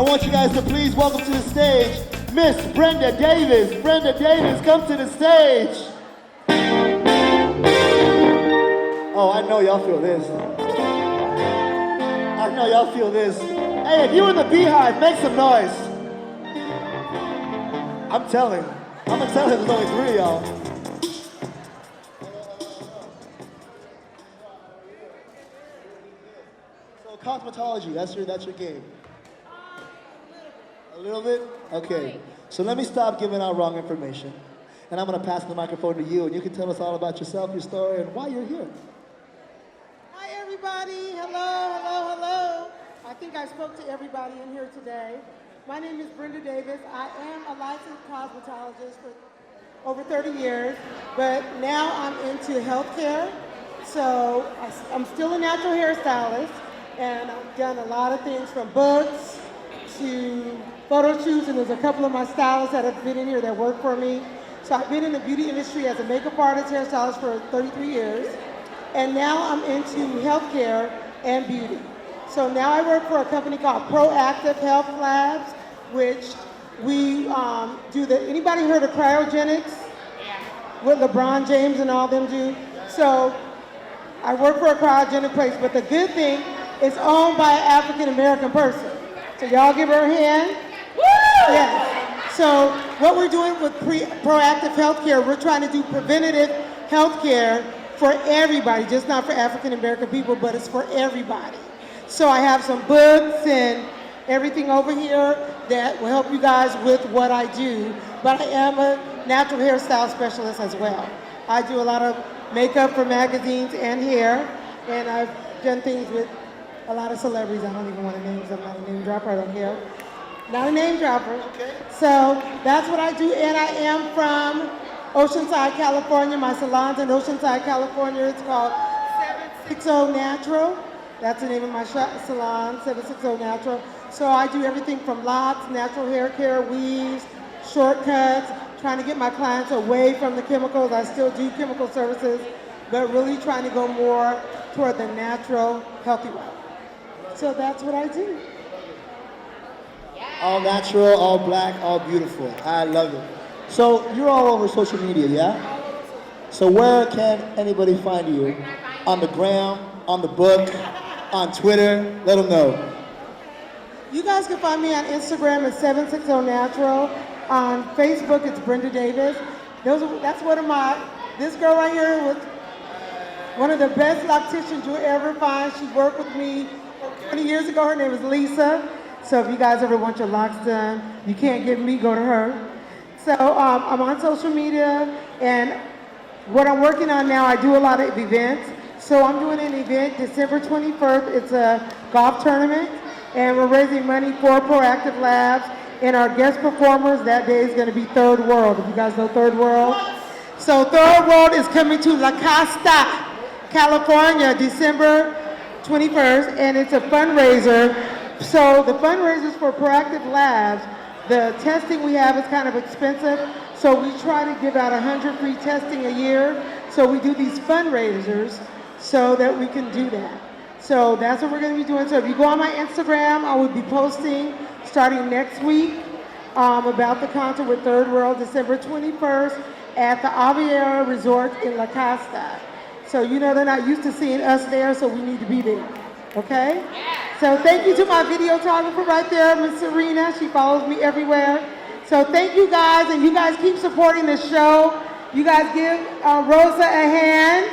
I want you guys to please welcome to the stage Miss Brenda Davis. Brenda Davis, come to the stage. Oh, I know y'all feel this. I know y'all feel this. Hey, if you in the Beehive, make some noise. I'm gonna tell him there's only three of y'all. So cosmetology, that's your game. A little bit? Okay. So let me stop giving out wrong information. And I'm gonna pass the microphone to you, and you can tell us all about yourself, your story, and why you're here. Hi everybody, hello. I think I spoke to everybody in here today. My name is Brenda Davis. I am a licensed cosmetologist for over 30 years, but now I'm into healthcare. So I'm still a natural hairstylist, and I've done a lot of things from books to photo shoots, and there's a couple of my stylists that have been in here that work for me. So I've been in the beauty industry as a makeup artist, hairstylist for 33 years, and now I'm into healthcare and beauty. So now I work for a company called Proactive Health Labs, which we do anybody heard of cryogenics? Yeah. What LeBron James and all them do? So I work for a cryogenic place, but the good thing, it's owned by an African American person. So y'all give her a hand. Woo! Yes. So what we're doing with Proactive Healthcare, we're trying to do preventative healthcare for everybody, just not for African American people, but it's for everybody. So I have some books and everything over here that will help you guys with what I do. But I am a natural hairstyle specialist as well. I do a lot of makeup for magazines and hair, and I've done things with a lot of celebrities. I don't even want to name them. I'm not a name dropper. I don't care. Not a name dropper. Okay. So that's what I do, and I am from Oceanside, California. My salon's in Oceanside, California. It's called 760 Natural. That's the name of my salon, 760 Natural. So I do everything from locks, natural hair care, weaves, shortcuts, trying to get my clients away from the chemicals. I still do chemical services, but really trying to go more toward the natural, healthy way. So that's what I do. All natural, all black, all beautiful. I love it. So you're all over social media, yeah? So where can anybody find you? On the gram, on the book, on Twitter? Let them know. You guys can find me on Instagram at 760 Natural. On Facebook, it's Brenda Davis. That's one of this girl right here was one of the best locticians you'll ever find. She worked with me 20 years ago. Her name is Lisa. So if you guys ever want your locks done, you can't get me, go to her. So I'm on social media, and what I'm working on now, I do a lot of events. So I'm doing an event December 21st. It's a golf tournament, and we're raising money for Proactive Labs. And our guest performers that day is going to be Third World. If you guys know Third World. So Third World is coming to La Costa, California, December 21st, and it's a fundraiser. So the fundraisers for Proactive Labs, the testing we have is kind of expensive, so we try to give out 100 free testing a year. So we do these fundraisers so that we can do that. So that's what we're going to be doing. So if you go on my Instagram, I will be posting starting next week about the concert with Third World, December 21st at the Aviera Resort in La Costa. So you know they're not used to seeing us there, so we need to be there. Okay? So thank you to my videographer right there, Miss Serena. She follows me everywhere. So thank you guys, and you guys keep supporting the show. You guys give Rosa a hand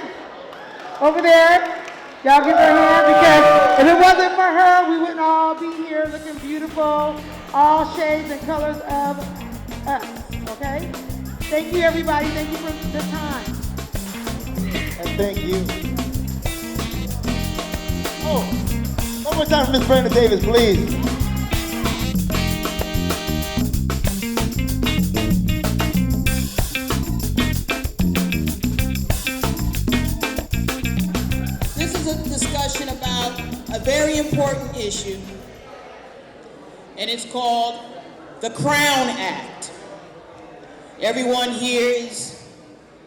over there. Y'all give her a hand, because if it wasn't for her, we wouldn't all be here looking beautiful, all shades and colors of us, okay? Thank you, everybody. Thank you for the time. And thank you. Oh, one more time for Miss Brenda Davis, please. This is a discussion about a very important issue, and it's called the Crown Act. Everyone here is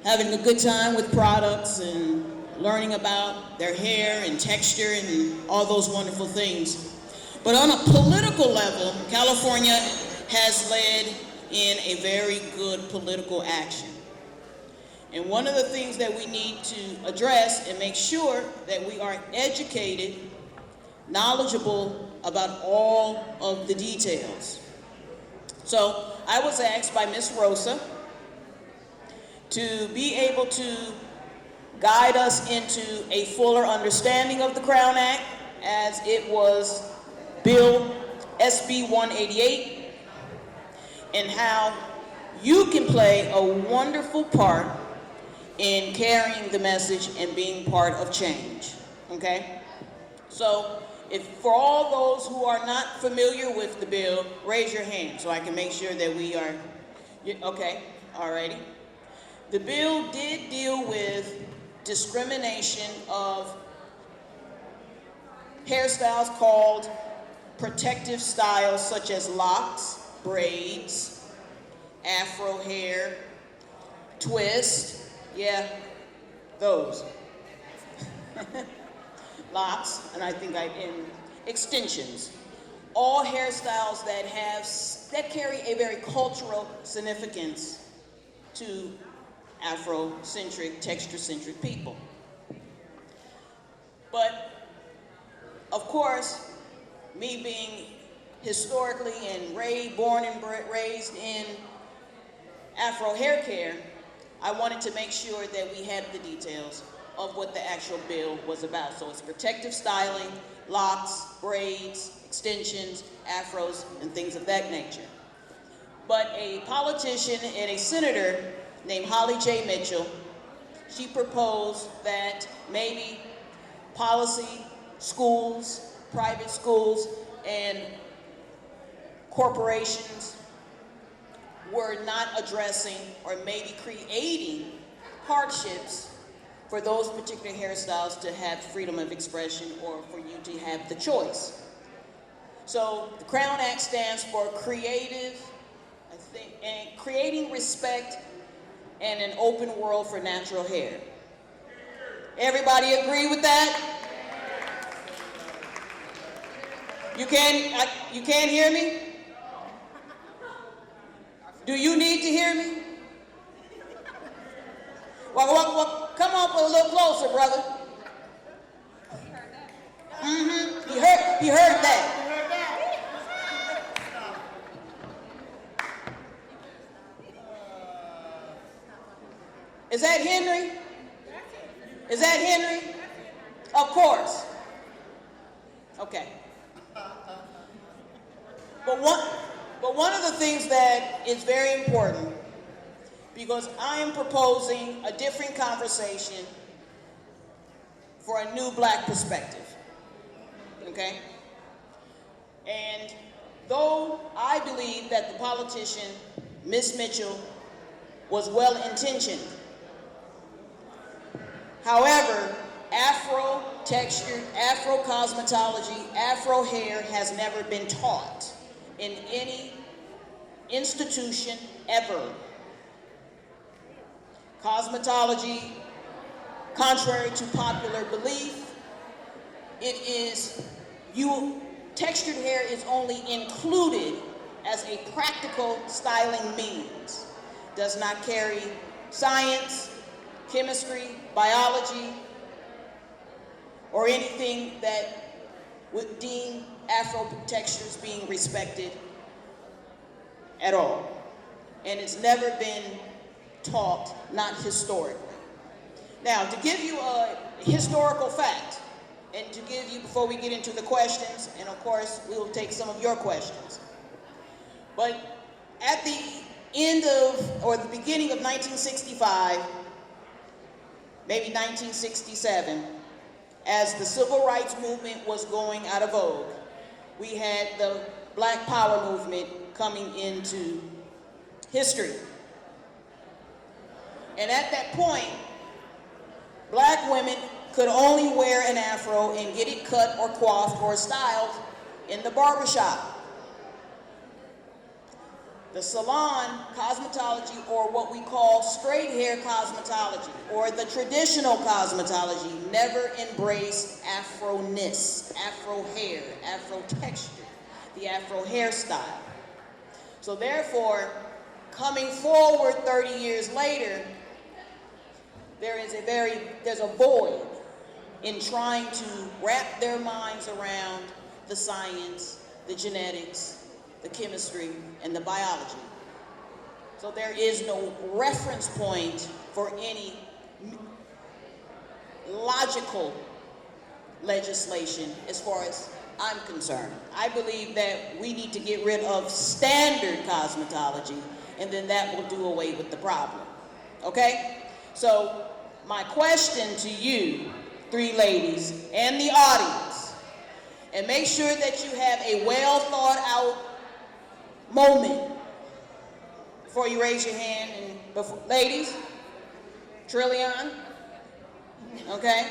having a good time with products and learning about their hair and texture and all those wonderful things. But on a political level, California has led in a very good political action. And one of the things that we need to address and make sure that we are educated, knowledgeable about all of the details. So I was asked by Ms. Rosa to be able to guide us into a fuller understanding of the Crown Act as it was Bill SB 188, and how you can play a wonderful part in carrying the message and being part of change, okay? So, if for all those who are not familiar with the bill, raise your hand so I can make sure that we are, okay, alrighty. The bill did deal with discrimination of hairstyles called protective styles such as locks, braids, afro hair, twist, yeah, those. Locks, and I think in extensions. All hairstyles that carry a very cultural significance to Afrocentric, texture-centric people. But, of course, me being historically and born and raised in Afro hair care, I wanted to make sure that we had the details of what the actual bill was about. So it's protective styling, locks, braids, extensions, afros, and things of that nature. But a politician and a senator named Holly J. Mitchell, she proposed that maybe policy, schools, private schools, and corporations were not addressing or maybe creating hardships for those particular hairstyles to have freedom of expression or for you to have the choice. So the Crown Act stands for creative, I think, and creating respect and an open world for natural hair. Everybody agree with that? You can't hear me? Do you need to hear me? Well, come up a little closer, brother. Mm-hmm. He heard that. Is that Henry? Is that Henry? Of course. Okay. But one of the things that is very important, because I am proposing a different conversation for a new black perspective, okay? And though I believe that the politician, Ms. Mitchell, was well-intentioned, however, Afro texture, Afro cosmetology, Afro hair has never been taught in any institution ever. Cosmetology, contrary to popular belief, textured hair is only included as a practical styling means. Does not carry science, chemistry, biology, or anything that would deem Afro textures being respected at all. And it's never been taught, not historically. Now, to give you a historical fact, and to give you, before we get into the questions, and of course, we will take some of your questions. But at the end of, or the beginning of 1965, maybe 1967, as the civil rights movement was going out of vogue, we had the Black Power movement coming into history. And at that point, black women could only wear an afro and get it cut or coiffed or styled in the barbershop. The salon cosmetology, or what we call straight hair cosmetology, or the traditional cosmetology, never embraced Afro-ness, Afro hair, Afro texture, the Afro hairstyle. So therefore, coming forward 30 years later, there's a void in trying to wrap their minds around the science, the genetics, the chemistry, and the biology. So there is no reference point for any logical legislation as far as I'm concerned. I believe that we need to get rid of standard cosmetology, and then that will do away with the problem. Okay? So my question to you, three ladies, and the audience, and make sure that you have a well thought out moment before you raise your hand. And before, ladies, Trillion, okay?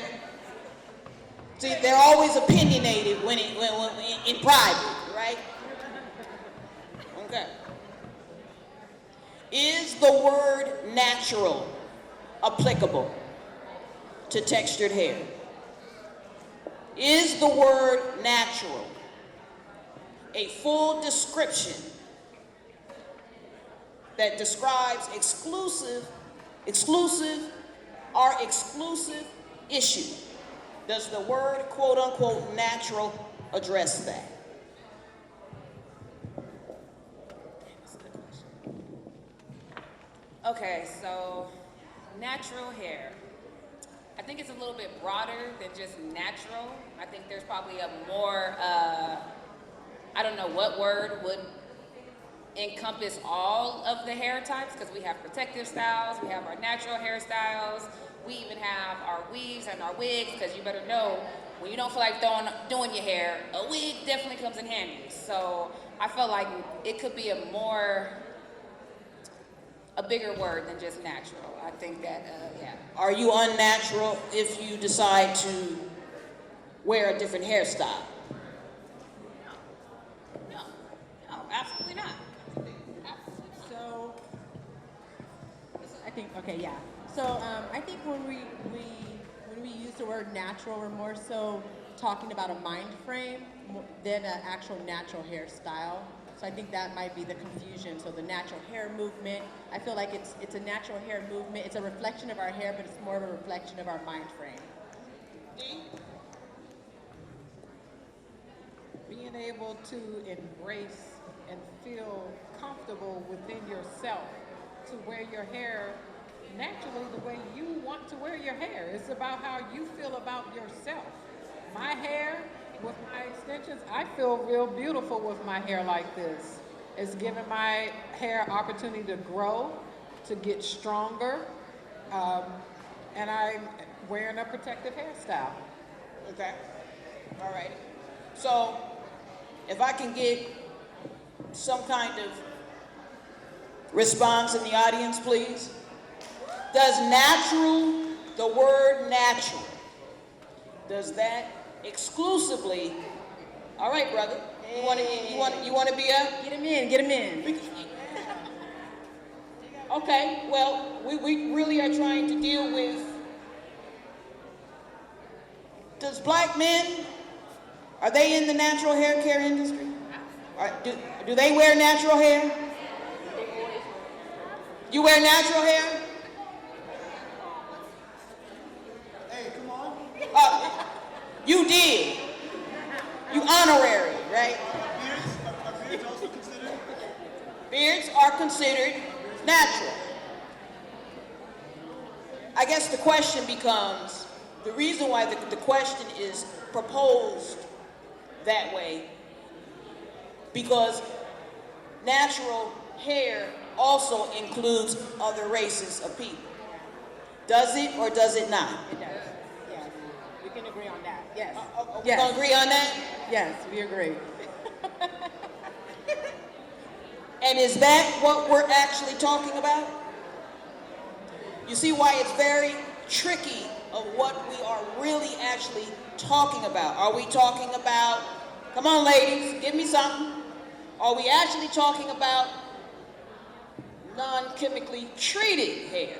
See, they're always opinionated when in private, right? Okay. Is the word natural applicable to textured hair? Is the word natural a full description that describes exclusive issue? Does the word quote unquote natural address that? Okay, so natural hair. I think it's a little bit broader than just natural. I think there's probably a more, I don't know what word would encompass all of the hair types, because we have protective styles, we have our natural hairstyles, we even have our weaves and our wigs, because you better know when you don't feel like doing your hair, a wig definitely comes in handy. So I felt like it could be a bigger word than just natural. I think that, yeah. Are you unnatural if you decide to wear a different hairstyle? No, absolutely not. So, I think, okay, yeah. So I think when we use the word natural, we're more so talking about a mind frame than an actual natural hairstyle. So I think that might be the confusion. So the natural hair movement, I feel like it's a natural hair movement. It's a reflection of our hair, but it's more of a reflection of our mind frame. Being able to embrace and feel comfortable within yourself to wear your hair naturally the way you want to wear your hair. It's about how you feel about yourself. My hair, with my extensions, I feel real beautiful with my hair like this. It's giving my hair opportunity to grow, to get stronger, and I'm wearing a protective hairstyle. Okay. All right. So, if I can get some kind of response in the audience, please. Does natural, the word natural, does that exclusively, all right, brother, you want to be a? Get him in. Okay, well, we really are trying to deal with, does black men, are they in the natural hair care industry? Do they wear natural hair? You wear natural hair? Hey, come on. You did. You honorary, right? Are beards also considered? Beards are considered natural. I guess the question becomes, the reason why the question is proposed that way, because natural hair also includes other races of people. Does it or does it not? It does. Yes. We can agree on that. Yes. We gonna agree on that? Yes, we agree. And is that what we're actually talking about? You see why it's very tricky of what we are really actually talking about. Are we talking about, come on ladies, give me something. Are we actually talking about non-chemically treated hair.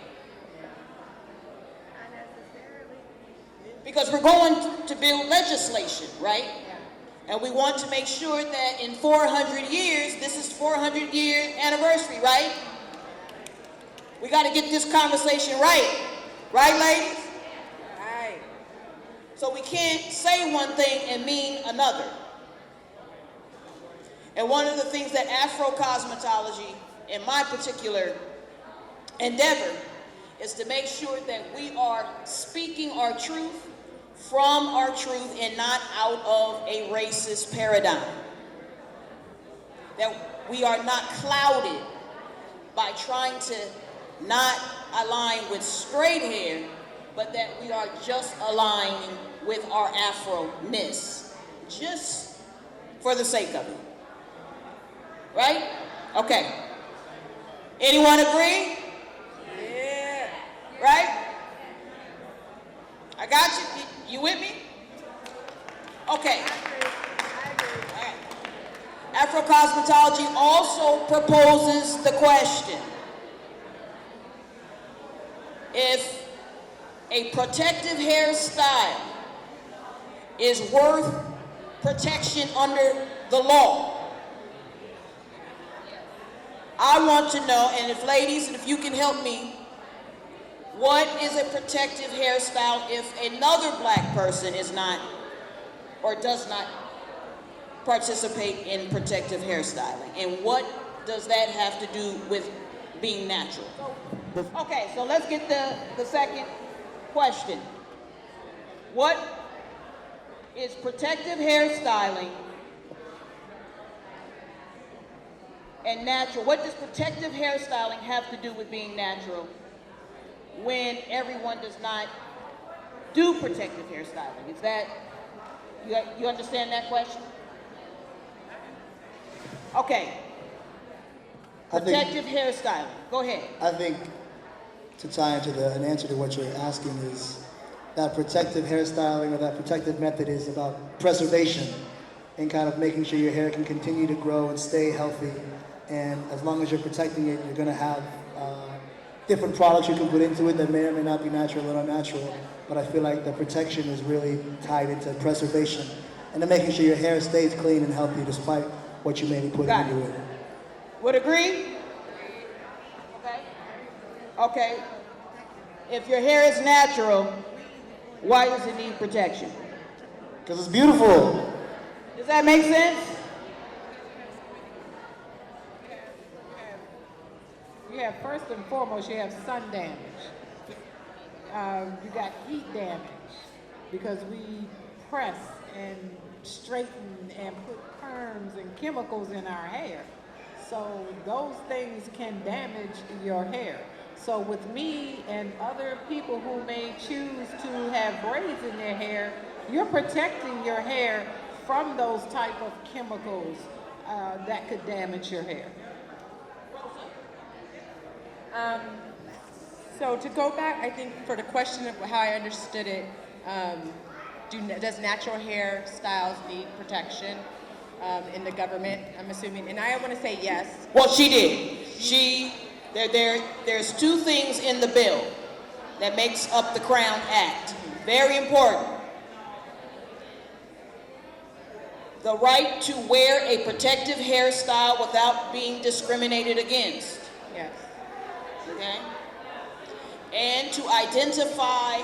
Because we're going to build legislation, right? And we want to make sure that in 400 years, this is 400-year anniversary, right? We got to get this conversation right. Right, ladies? Right. So we can't say one thing and mean another. And one of the things that Afro-cosmetology, in my particular endeavor, is to make sure that we are speaking our truth from our truth and not out of a racist paradigm. That we are not clouded by trying to not align with straight hair, but that we are just aligning with our Afro-ness, just for the sake of it. Right? Okay. Anyone agree? Yeah. Right? I got you. You with me? Okay. I agree. All right. Afro-cosmetology also proposes the question: if a protective hairstyle is worth protection under the law, I want to know, and if ladies, and if you can help me, what is a protective hairstyle if another black person is not or does not participate in protective hairstyling? And what does that have to do with being natural? Okay, so let's get the second question. What is protective hairstyling and natural? What does protective hairstyling have to do with being natural when everyone does not do protective hairstyling? Is that, you understand that question? Okay. Protective hairstyling. Go ahead. I think to tie into an answer to what you're asking is that protective hairstyling or that protective method is about preservation and kind of making sure your hair can continue to grow and stay healthy. And as long as you're protecting it, you're going to have different products you can put into it that may or may not be natural or unnatural. But I feel like the protection is really tied into preservation and then making sure your hair stays clean and healthy despite what you may be putting into it. Would agree? Okay. Okay. If your hair is natural, why does it need protection? Because it's beautiful. Does that make sense? You have, first and foremost, you have sun damage. You got heat damage because we press and straighten and put perms and chemicals in our hair. So those things can damage your hair. So with me and other people who may choose to have braids in their hair, you're protecting your hair from those type of chemicals that could damage your hair. So to go back, I think for the question of how I understood it, does natural hair styles need protection in the government, I'm assuming? And I want to say yes. Well, she did. There's two things in the bill that makes up the Crown Act. Very important. The right to wear a protective hairstyle without being discriminated against. Yes. Okay? And to identify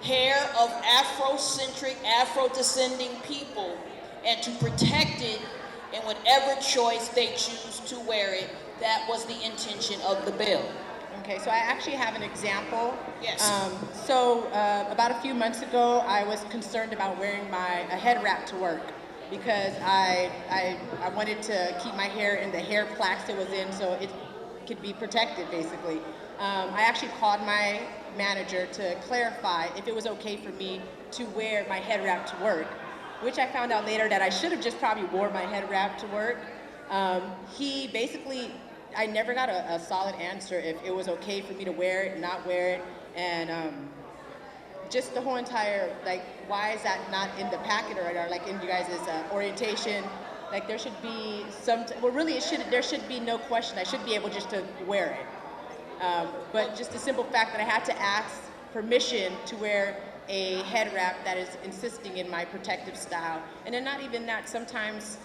hair of Afrocentric, Afro-descending people and to protect it in whatever choice they choose to wear it. That was the intention of the bill. Okay, so I actually have an example. Yes. About a few months ago, I was concerned about wearing a head wrap to work because I wanted to keep my hair in the hair plaits it was in so it could be protected, basically. I actually called my manager to clarify if it was okay for me to wear my head wrap to work, which I found out later that I should have just probably wore my head wrap to work. He basically, I never got a solid answer if it was okay for me to wear it, not wear it, and just the whole entire, like, why is that not in the packet or like in you guys' orientation? Like there should be well, really, there should be no question. I should be able just to wear it. But just the simple fact that I had to ask permission to wear a head wrap that is insisting in my protective style. And then not even that, sometimes,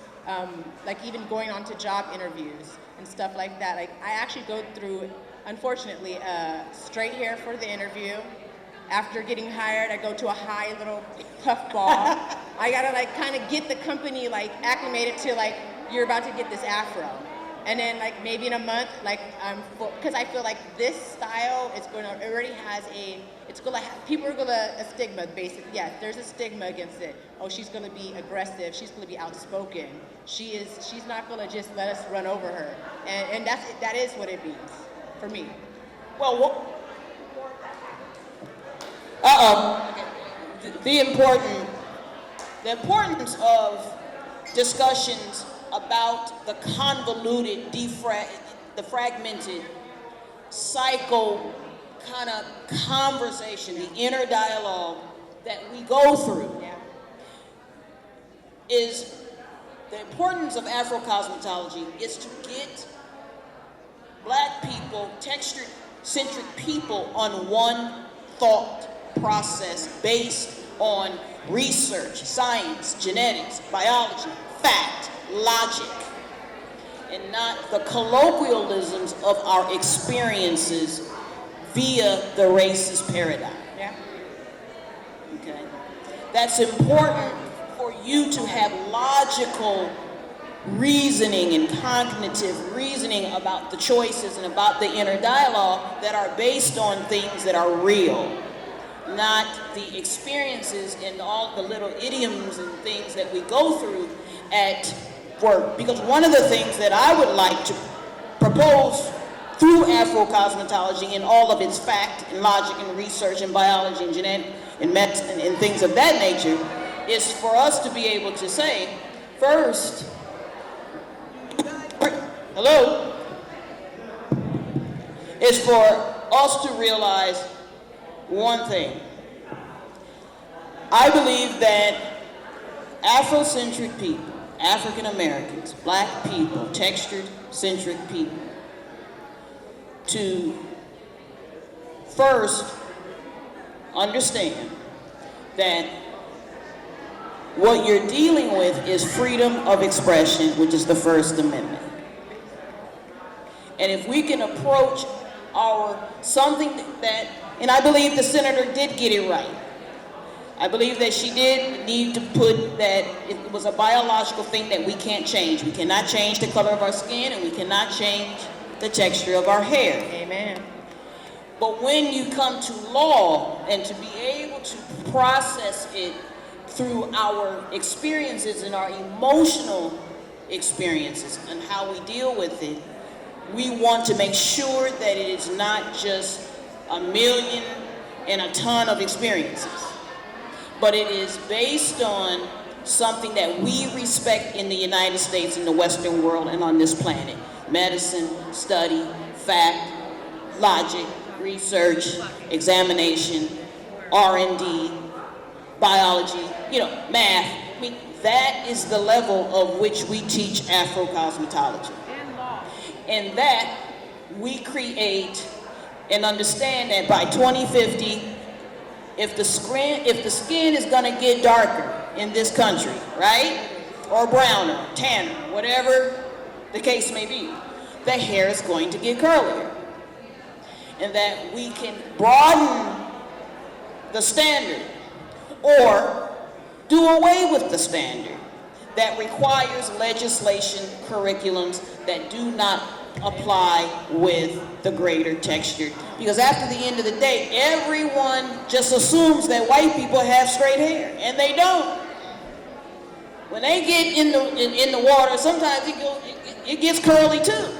like even going on to job interviews and stuff like that, like I actually go through, unfortunately, straight hair for the interview. After getting hired, I go to a high little puff ball. I gotta like kind of get the company like acclimated to like, you're about to get this afro. And then like maybe in a month, like because I feel like this style is going to, it already has it's going to have, people are going to, a stigma basically. Yeah, there's a stigma against it. Oh, she's going to be aggressive. She's going to be outspoken. She's not going to just let us run over her. And that is what it means for me. Well, the importance of discussions about the convoluted, the fragmented, psycho kind of conversation, the inner dialogue that we go through, is the importance of Afro-cosmetology is to get Black people, texture-centric people on one thought process based on research, science, genetics, biology, fact, logic, and not the colloquialisms of our experiences via the racist paradigm. Yeah. Okay? That's important for you to have logical reasoning and cognitive reasoning about the choices and about the inner dialogue that are based on things that are real, not the experiences and all the little idioms and things that we go through at work. Because one of the things that I would like to propose through Afro-cosmetology and all of its fact and logic and research and biology and genetic and medicine and things of that nature is for us to be able to say, first, hello, is for us to realize one thing. I believe that Afrocentric people, African Americans, Black people, textured-centric people, to first understand that what you're dealing with is freedom of expression, which is the First Amendment. And if we can approach something that, and I believe the senator did get it right. I believe that she did need to put that it was a biological thing that we can't change. We cannot change the color of our skin, and we cannot change the texture of our hair. Amen. But when you come to law and to be able to process it through our experiences and our emotional experiences and how we deal with it, we want to make sure that it is not just a million and a ton of experiences, but it is based on something that we respect in the United States, in the Western world, and on this planet. Medicine, study, fact, logic, research, examination, R&D, biology, math. I mean, that is the level of which we teach Afro-cosmetology. And that we create and understand that by 2050, if the skin is gonna get darker in this country, right? Or browner, tanner, whatever the case may be, the hair is going to get curlier. And that we can broaden the standard or do away with the standard that requires legislation, curriculums that do not apply with the greater texture. Because after the end of the day, everyone just assumes that white people have straight hair, and they don't. When they get in the water, sometimes it gets curly too.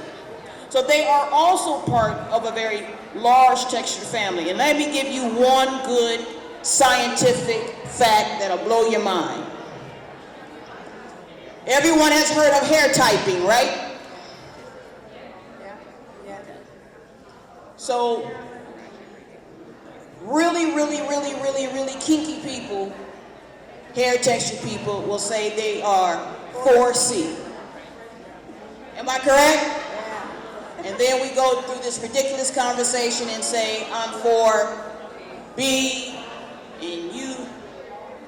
So they are also part of a very large texture family. And let me give you one good scientific fact that'll blow your mind. Everyone has heard of hair typing, right? Yeah. So really kinky people hair texture people will say they are 4C. Am I correct? And then we go through this ridiculous conversation and say, I'm 4B, and you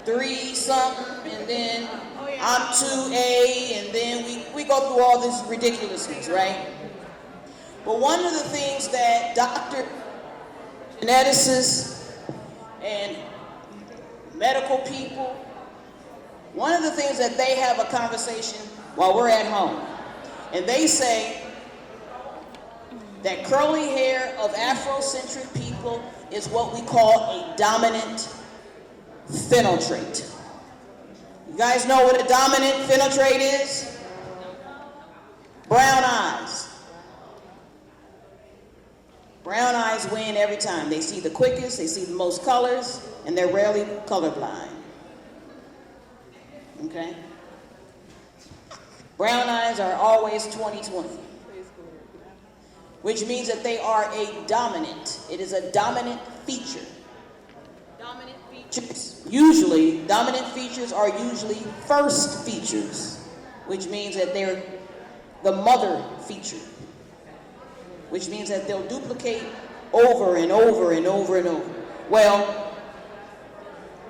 3 something, and then I'm 2A, and then we go through all this ridiculousness, right? But one of the things that doctors, geneticists, and medical people, one of the things that they have a conversation while we're at home, and they say that curly hair of Afrocentric people is what we call a dominant phenotrait. You guys know what a dominant phenotrait is? Brown eyes. Brown eyes win every time. They see the quickest, they see the most colors, and they're rarely colorblind. Okay? Brown eyes are always 20/20, which means that they are a dominant. It is a dominant feature. Dominant features, dominant features are usually first features, which means that they're the mother feature, which means that they'll duplicate over and over and over and over. Well,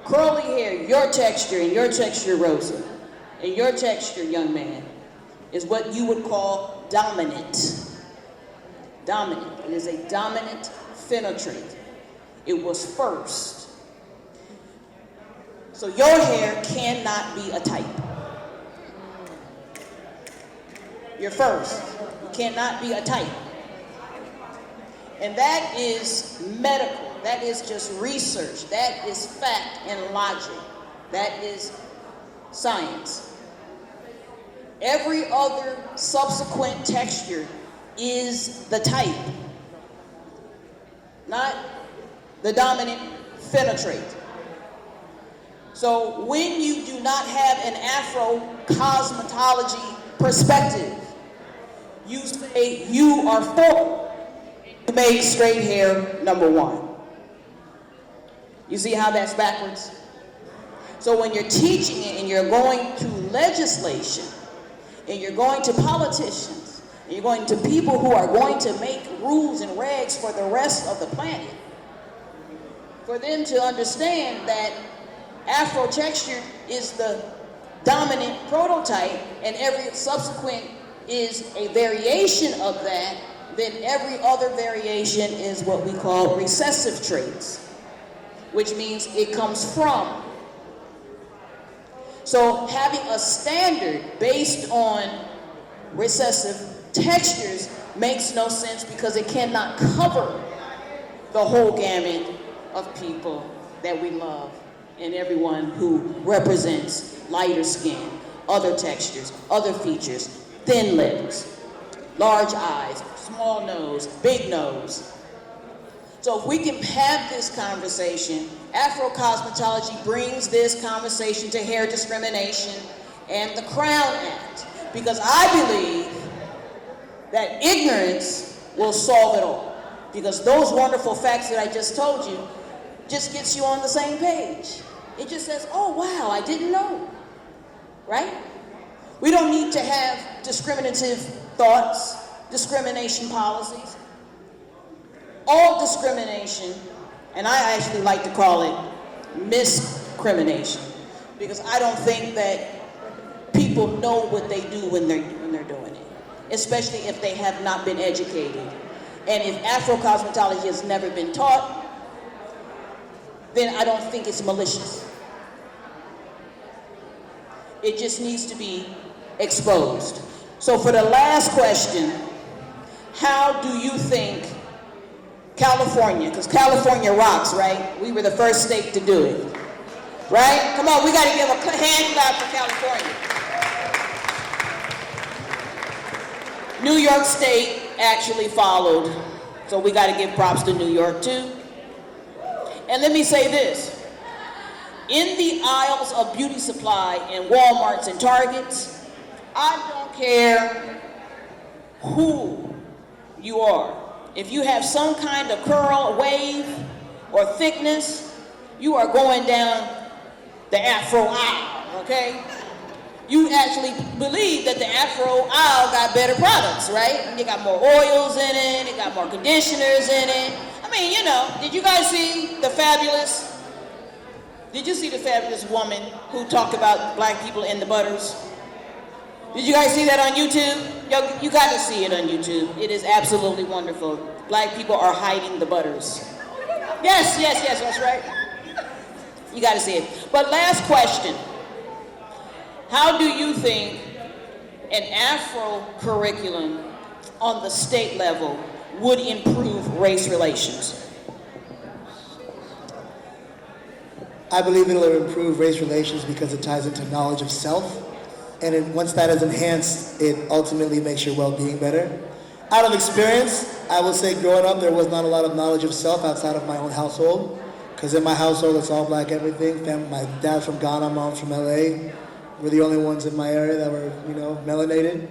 curly hair, your texture, and your texture, Rosa, and your texture, young man, is what you would call dominant. Dominant. It is a dominant phenotrait. It was first. So your hair cannot be a type. You're first. You cannot be a type. And that is medical. That is just research. That is fact and logic. That is science. Every other subsequent texture is the type, not the dominant phenotrait. So when you do not have an Afro-cosmetology perspective, you say you are for to make straight hair number one. You see how that's backwards? So when you're teaching it and you're going to legislation, and you're going to politicians, and you're going to people who are going to make rules and regs for the rest of the planet, for them to understand that Afro texture is the dominant prototype and every subsequent is a variation of that, then every other variation is what we call recessive traits, which means it comes from. So having a standard based on recessive textures makes no sense because it cannot cover the whole gamut of people that we love and everyone who represents lighter skin, other textures, other features, thin lips, large eyes, small nose, big nose. So if we can have this conversation, Afro-cosmetology brings this conversation to hair discrimination and the Crown Act, because I believe that ignorance will solve it all. Because those wonderful facts that I just told you just gets you on the same page. It just says, oh wow, I didn't know, right? We don't need to have discriminative thoughts, discrimination policies. All discrimination, and I actually like to call it miscrimination, because I don't think that people know what they do when they're doing it, especially if they have not been educated. And if Afro-cosmetology has never been taught, then I don't think it's malicious. It just needs to be exposed. So for the last question, how do you think California, because California rocks, right? We were the first state to do it, right? Come on, we got to give a hand clap for California. New York State actually followed, so we got to give props to New York too. And let me say this. In the aisles of beauty supply in Walmarts and Targets, I don't care who you are. If you have some kind of curl, wave, or thickness, you are going down the Afro aisle, okay? You actually believe that the Afro aisle got better products, right? You got more oils in it, it got more conditioners in it. I mean, you know, did you see the fabulous woman who talked about black people in the butters? Did you guys see that on YouTube? Yo, you got to see it on YouTube. It is absolutely wonderful. Black people are hiding the butters. Yes, that's right. You got to see it. But last question. How do you think an Afro curriculum on the state level would improve race relations? I believe it'll improve race relations because it ties into knowledge of self. And once that is enhanced, it ultimately makes your well-being better. Out of experience, I will say growing up, there was not a lot of knowledge of self outside of my own household. Because in my household, it's all black everything. My dad's from Ghana, mom's from LA. We're the only ones in my area that were, melanated.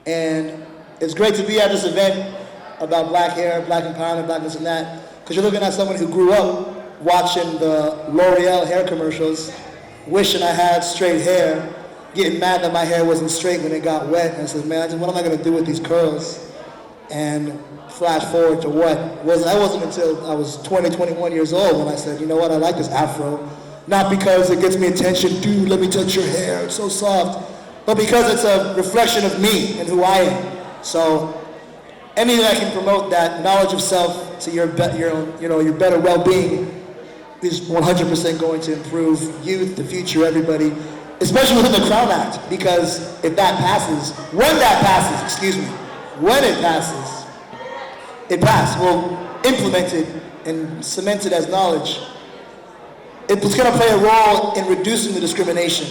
And it's great to be at this event about black hair, black empowerment, black this and that. Because you're looking at someone who grew up watching the L'Oreal hair commercials, wishing I had straight hair, getting mad that my hair wasn't straight when it got wet. And I said, man, what am I going to do with these curls? And flash forward to that wasn't until I was 20, 21 years old when I said, you know what, I like this afro. Not because it gets me attention, dude, let me touch your hair, it's so soft, but because it's a reflection of me and who I am. So anything I can promote that knowledge of self to your better well-being is 100% going to improve youth, the future, everybody, especially within the Crown Act, because when it passes, we'll implement it and cement it as knowledge. It's going to play a role in reducing the discrimination.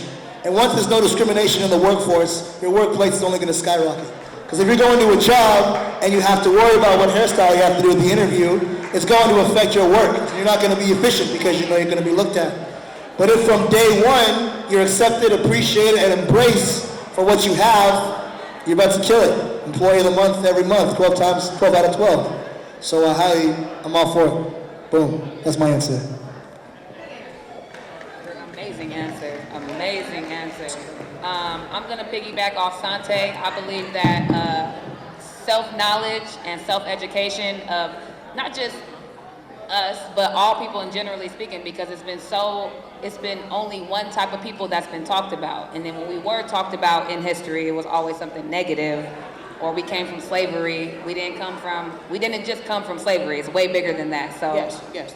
And once there's no discrimination in the workforce, your workplace is only going to skyrocket. Because if you're going to a job and you have to worry about what hairstyle you have to do at the interview, it's going to affect your work. You're not going to be efficient because you know you're going to be looked at. But if from day one, you're accepted, appreciated, and embraced for what you have, you're about to kill it. Employee of the month every month, 12 out of 12. So I'm all for it. Boom. That's my answer. Amazing answer. I'm going to piggyback off Sante. I believe that self-knowledge and self-education of not just us, but all people in generally speaking, because it's been only one type of people that's been talked about. And then when we were talked about in history, it was always something negative, or we came from slavery. We didn't just come from slavery. It's way bigger than that. So Yes.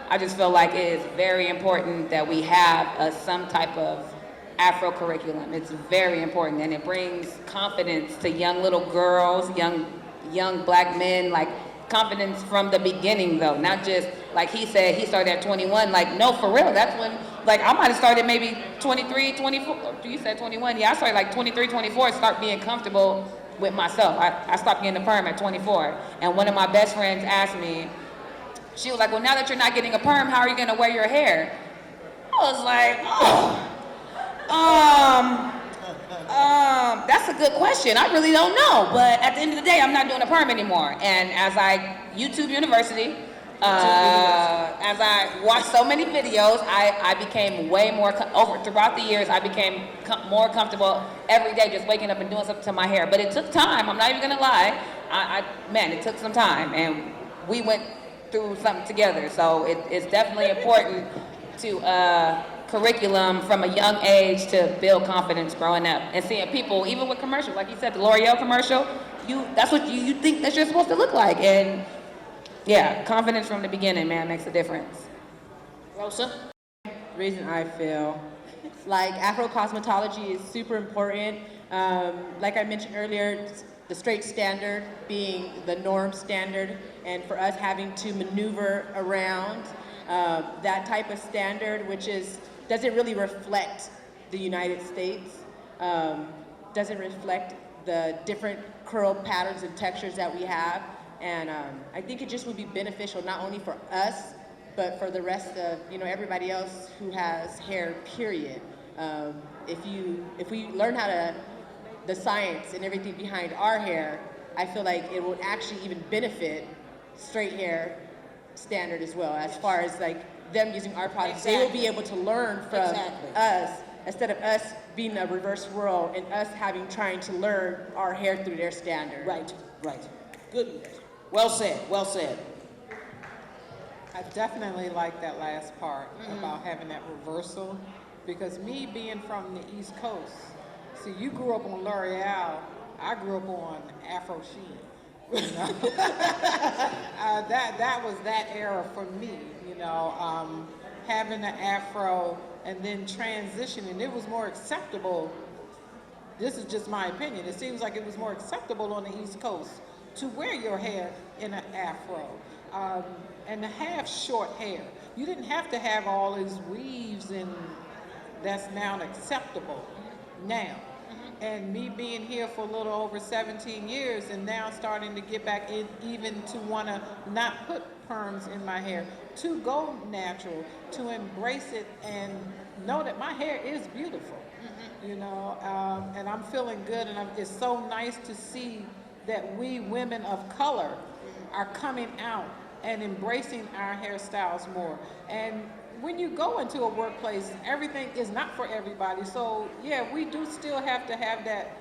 I just feel like it is very important that we have some type of Afro curriculum. It's very important, and it brings confidence to young little girls, young black men, like confidence from the beginning though, not just like he said, he started at 21, like no, for real, that's when, like I might have started maybe 23, 24, you said 21, yeah, I started like 23, 24, start being comfortable with myself. I stopped getting a perm at 24, and one of my best friends asked me, she was like, well, now that you're not getting a perm, how are you gonna wear your hair? I was like, that's a good question. I really don't know, but at the end of the day, I'm not doing a perm anymore. And as I YouTube University, as I watched so many videos, I became way more throughout the years. I became more comfortable every day, just waking up and doing something to my hair. But it took time. I'm not even gonna lie. It took some time, and we went through something together. So it's definitely important to curriculum from a young age to build confidence growing up and seeing people, even with commercials, like you said, the L'Oreal commercial, that's what you think that you're supposed to look like. And yeah, confidence from the beginning, man, makes a difference. Rosa? The reason I feel like Afro cosmetology is super important. Like I mentioned earlier, the straight standard being the norm standard, and for us having to maneuver around that type of standard, which doesn't really reflect the United States, doesn't reflect the different curl patterns and textures that we have. And I think it just would be beneficial not only for us, but for the rest of everybody else who has hair, period. If we learn the science and everything behind our hair, I feel like it would actually even benefit straight hair standard as well, as far as like them using our products, they will be able to learn from us instead of us being a reverse role and us trying to learn our hair through their standard. Right. Good. Well said, well said. I definitely like that last part about having that reversal, because me being from the East Coast, see, you grew up on L'Oreal, I grew up on Afro Sheen. You know? that was that era for me, you know, having the Afro and then transitioning. It was more acceptable. This is just my opinion. It seems like it was more acceptable on the East Coast to wear your hair in an Afro. And to have short hair. You didn't have to have all these weaves, and that's now acceptable now. And me being here for a little over 17 years and now starting to get back in, even to want to not put perms in my hair, to go natural, to embrace it and know that my hair is beautiful, you know, and I'm feeling good, and it's so nice to see that we women of color are coming out and embracing our hairstyles more. And when you go into a workplace, everything is not for everybody. So yeah, we do still have to have that.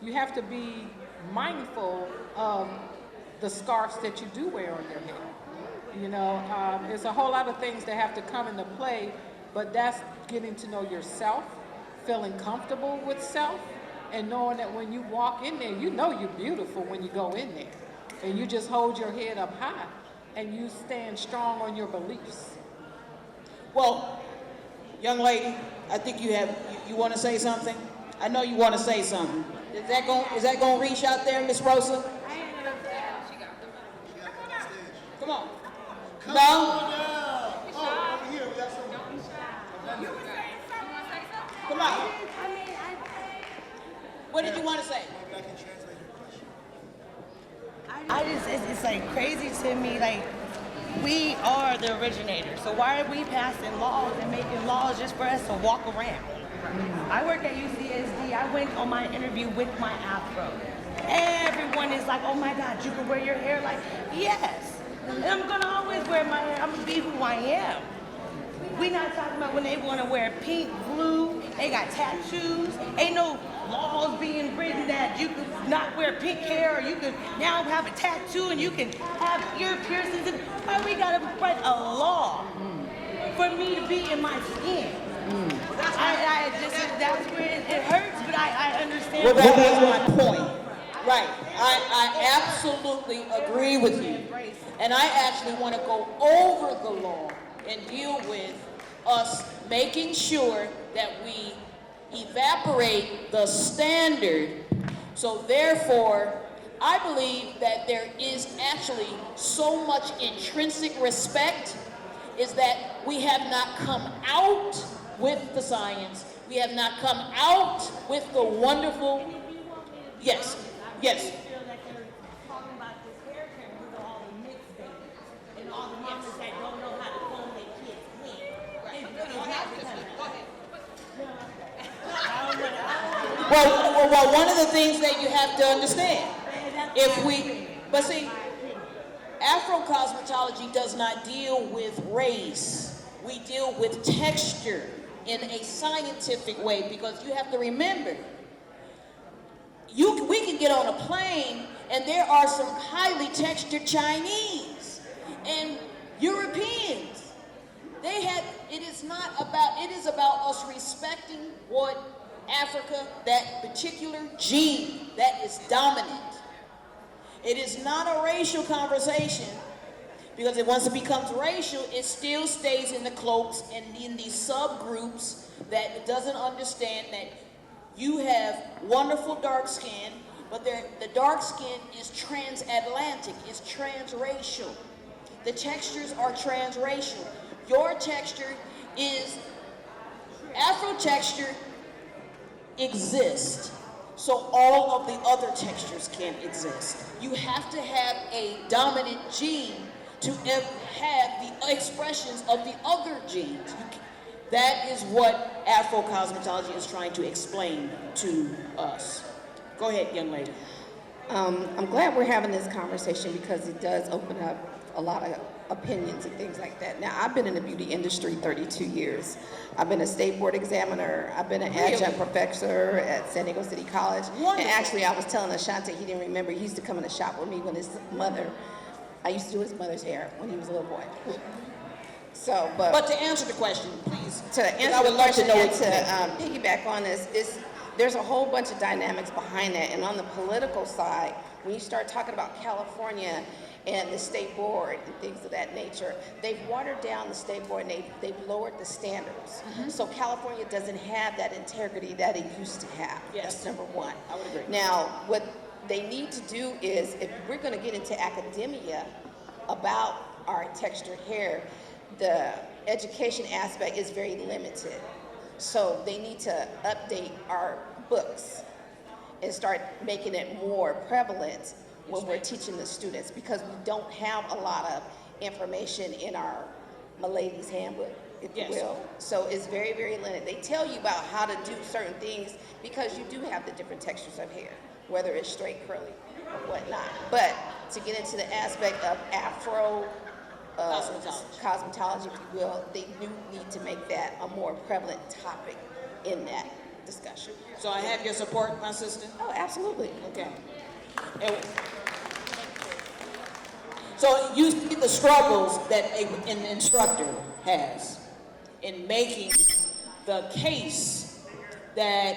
You have to be mindful of the scarves that you do wear on your hair. You know, there's a whole lot of things that have to come into play, but that's getting to know yourself, feeling comfortable with self, and knowing that when you walk in there, you know you're beautiful when you go in there. And you just hold your head up high and you stand strong on your beliefs. Well, young lady, I think you want to say something? I know you want to say something. Is that going to reach out there, Miss Rosa? Come on. No? Oh, over here, we got some. Come on. What did you want to say? Maybe I can translate your question. It's like crazy to me, like, we are the originators, so why are we passing laws and making laws just for us to walk around? I work at UCSD, I went on my interview with my afro. Everyone is like, oh my God, you can wear your hair like, yes. And I'm gonna always wear my hair, I'm gonna be who I am. We're not talking about when they wanna wear pink, blue, they got tattoos, ain't no laws being written that you could not wear pink hair, or you could now have a tattoo and you can have ear piercings. And why we gotta write a law for me to be in my skin? That's where it hurts, but I understand. Well, that was my point. Right. I absolutely agree with you. And I actually want to go over the law and deal with us making sure that we evaporate the standard. So therefore, I believe that there is actually so much intrinsic respect, is that we have not come out with the science. We have not come out with the wonderful, yes. Well, one of the things that you have to understand, but see, Afro-cosmetology does not deal with race. We deal with texture in a scientific way, because you have to remember, we can get on a plane and there are some highly textured Chinese and Europeans. It is about us respecting what Africa, that particular gene that is dominant. It is not a racial conversation, because once it becomes racial, it still stays in the cloaks and in these subgroups that doesn't understand that you have wonderful dark skin, but the dark skin is transatlantic, it's transracial. The textures are transracial. Your texture is, Afro texture exists, so all of the other textures can exist. You have to have a dominant gene to have the expressions of the other genes. That is what Afro-cosmetology is trying to explain to us. Go ahead, young lady. I'm glad we're having this conversation, because it does open up a lot of opinions and things like that. Now, I've been in the beauty industry 32 years. I've been a state board examiner. I've been an adjunct professor at San Diego City College. Wonderful. And actually, I was telling Ashante, he didn't remember, he used to come in the shop with me when his mother, I used to do his mother's hair when he was a little boy. So, But to answer the question, please. to answer I would the love to question know and what to piggyback on this, there's a whole bunch of dynamics behind that. And on the political side, when you start talking about California and the state board and things of that nature, they've watered down the state board and they've lowered the standards. So California doesn't have that integrity that it used to have. Yes. That's number one. I would agree. Now, what they need to do is, if we're going to get into academia about our textured hair, the education aspect is very limited. So they need to update our books and start making it more prevalent when we're teaching the students, because we don't have a lot of information in our Milady's handbook, if Yes. you will. So it's very, very limited. They tell you about how to do certain things because you do have the different textures of hair, whether it's straight, curly, or whatnot. But to get into the aspect of Afro cosmetology, if you will, they do need to make that a more prevalent topic in that discussion. So I have your support, my sister? Oh, absolutely. Okay. And so you see the struggles that an instructor has in making the case that,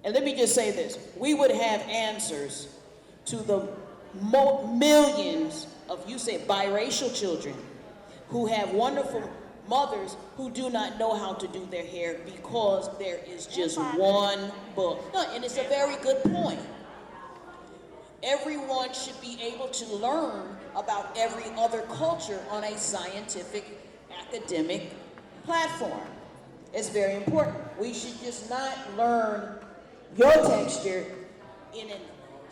and let me just say this, we would have answers to the millions of, you say, biracial children who have wonderful mothers who do not know how to do their hair because there is just one book. No, and it's a very good point. Everyone should be able to learn about every other culture on a scientific, academic platform. It's very important. We should just not learn your texture in a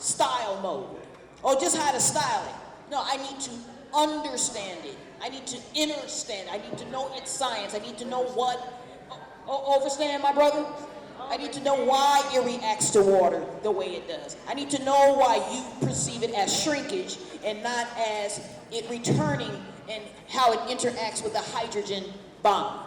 style mode, or just how to style it. No, I need to understand it. I need to understand. I need to know its science. I need to know what, overstand, my brother? I need to know why it reacts to water the way it does. I need to know why you perceive it as shrinkage and not as it returning and how it interacts with the hydrogen bond.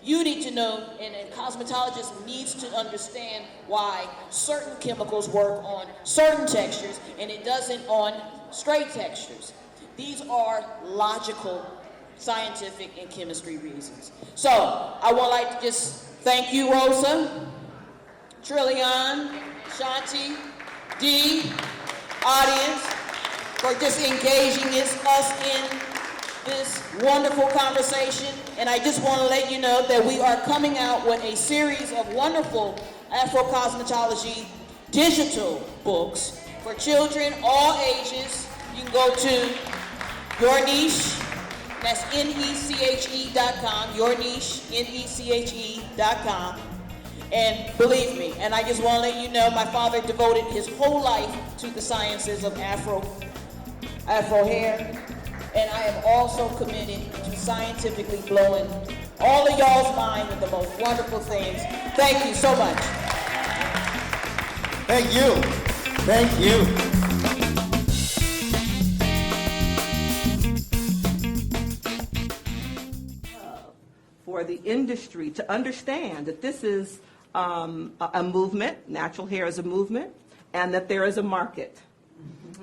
You need to know, and a cosmetologist needs to understand why certain chemicals work on certain textures and it doesn't on straight textures. These are logical, scientific, and chemistry reasons. So I would like to just thank you, Rosa, Trillian, Shanti, Dee, audience, for just engaging us in this wonderful conversation. And I just want to let you know that we are coming out with a series of wonderful Afro-cosmetology digital books for children, all ages. You can go to Your Niche, that's NECHE.com, Your Niche, NECHE.com. And believe me, and I just want to let you know, my father devoted his whole life to the sciences of Afro hair. And I am also committed to scientifically blowing all of y'all's mind with the most wonderful things. Thank you so much. Thank you. Thank you. For the industry to understand that this is a movement, natural hair is a movement, and that there is a market.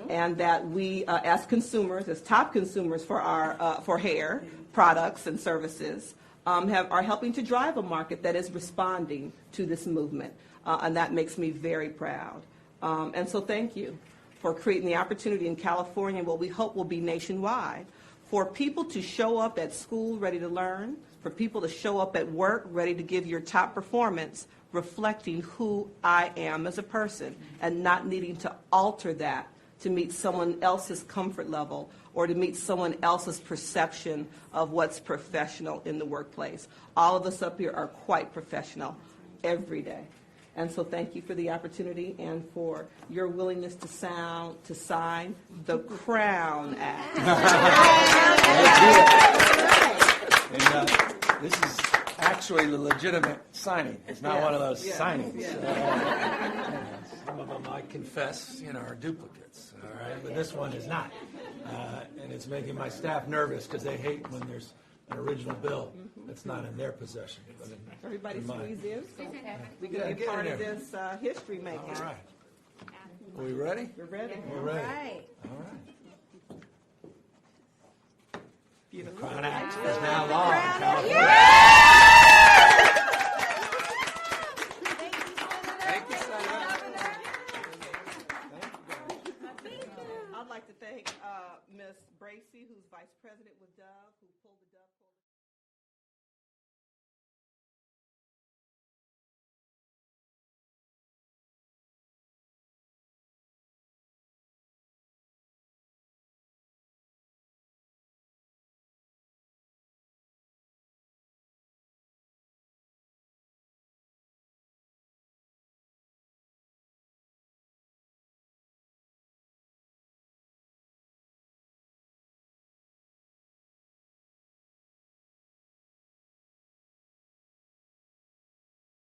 And that we, as consumers, as top consumers for our for hair products and services, are helping to drive a market that is responding to this movement, and that makes me very proud. And so, thank you for creating the opportunity in California, what we hope will be nationwide, for people to show up at school ready to learn, for people to show up at work ready to give your top performance, reflecting who I am as a person, and not needing to alter that to meet someone else's comfort level or to meet someone else's perception of what's professional in the workplace. All of us up here are quite professional every day. And so thank you for the opportunity and for your willingness to sign the Crown Act. And this is actually the legitimate signing. It's not one of those signings. Some of them, I confess, are duplicates. All right, but this one is not, and it's making my staff nervous because they hate when there's an original bill that's not in their possession. But Everybody squeeze in. So we Yeah, can be get part in of there. this history making. All right. Are we ready? We're ready. We're ready. Right. All right. Beautiful. Crown Act is now law in California.